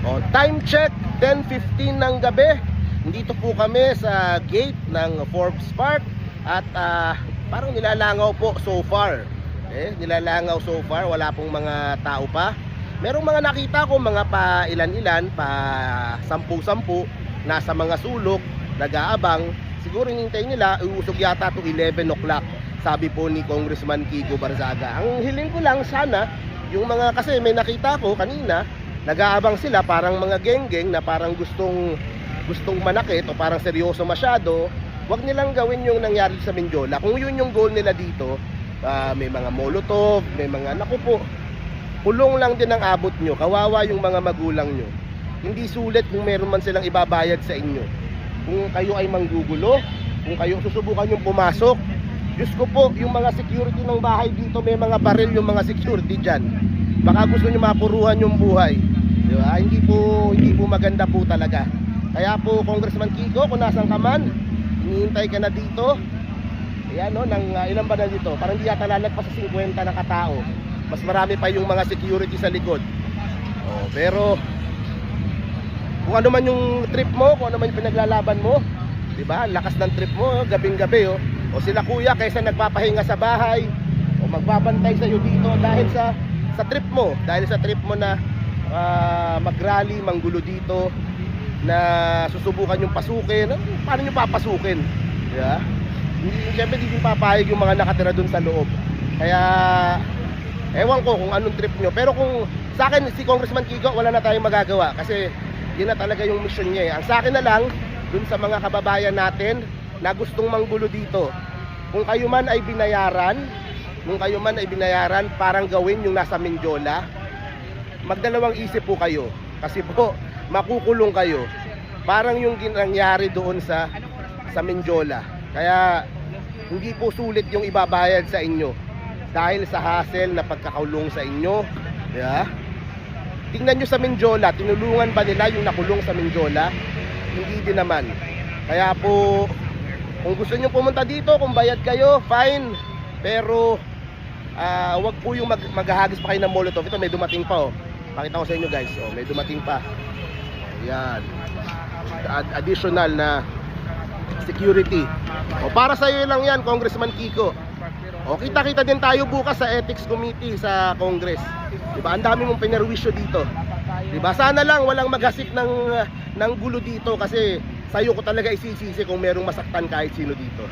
Time check, 10:15 ng gabi. Dito po kami sa gate ng Forbes Park. At parang nilalangaw po so far. Nilalangaw so far, wala pong mga tao pa. Merong mga nakita ko, mga pa ilan-ilan, pa 10-10, nasa mga sulok, nag-aabang. Siguro hinintay nila, uusog yata to 11 o'clock, sabi po ni Congressman Kiko Barzaga. Ang hiling ko lang sana, yung mga, kasi may nakita ko kanina, nag-aabang sila parang mga geng-geng na parang gustong manakit o parang seryoso masyado. Huwag nilang gawin yung nangyari sa Mindiola. Kung yun yung goal nila dito, may mga molotov, may mga, naku po, kulong lang din ang abot nyo. Kawawa yung mga magulang nyo. Hindi sulit kung meron man silang ibabayad sa inyo. Kung kayo ay manggugulo, kung kayo susubukan yung pumasok, Diyos ko po, yung mga security ng bahay dito, may mga baril yung mga security dyan. Baka gusto nyo mapuruhan yung buhay. Diba? Hindi po maganda po talaga. Kaya po, Congressman Kiko, kung nasan ka man, hinihintay ka na dito. Ayan, no, ilan ba na dito? Parang di yata lalagpas sa 50 na katao. Mas marami pa yung mga security sa likod. Pero kung ano man yung trip mo, kung ano man yung pinaglalaban mo, diba? Lakas ng trip mo, gabing-gabi. O sila kuya, kaysa nagpapahinga sa bahay o magbabantay sa iyo dito dahil sa trip mo. Dahil sa trip mo na mag-rally, manggulo dito, na susubukan yung pasukin. Paano nyo papasukin? Diba? Siyempre hindi papayag yung mga nakatira dun sa loob. Kaya ewan ko kung anong trip nyo. Pero kung sa akin, si Congressman Kiko, wala na tayong magagawa. Kasi yun na talaga yung mission niya. Ang sa akin na lang, dun sa mga kababayan natin na gustong manggulo dito, kung kayo man ay binayaran parang gawin yung nasa Mindiola, magdalawang isip po kayo. Kasi po, makukulong kayo. Parang yung nangyari doon sa Mindiola. Kaya hindi po sulit yung ibabayad sa inyo dahil sa hassle na pagkakaulong sa inyo. Yeah? Tingnan nyo sa Mindiola, tinulungan ba nila yung nakulong sa Mindiola? Hindi din naman. Kaya po, kung gusto nyo pumunta dito, kung bayad kayo, fine. Pero wag po yung maghahagis pa kayo ng molotov. Ito may dumating pa. Pakita ko sa inyo guys. May dumating pa. Ayan. Additional na security. Para sa iyo lang yan, Congressman Kiko. Kita-kita din tayo bukas sa Ethics Committee sa Congress. Diba? Ang dami mong pinerwisyo dito. Diba? Sana lang walang maghasik ng gulo dito kasi sa'yo ko talaga isisisi kung merong masaktan kahit sino dito.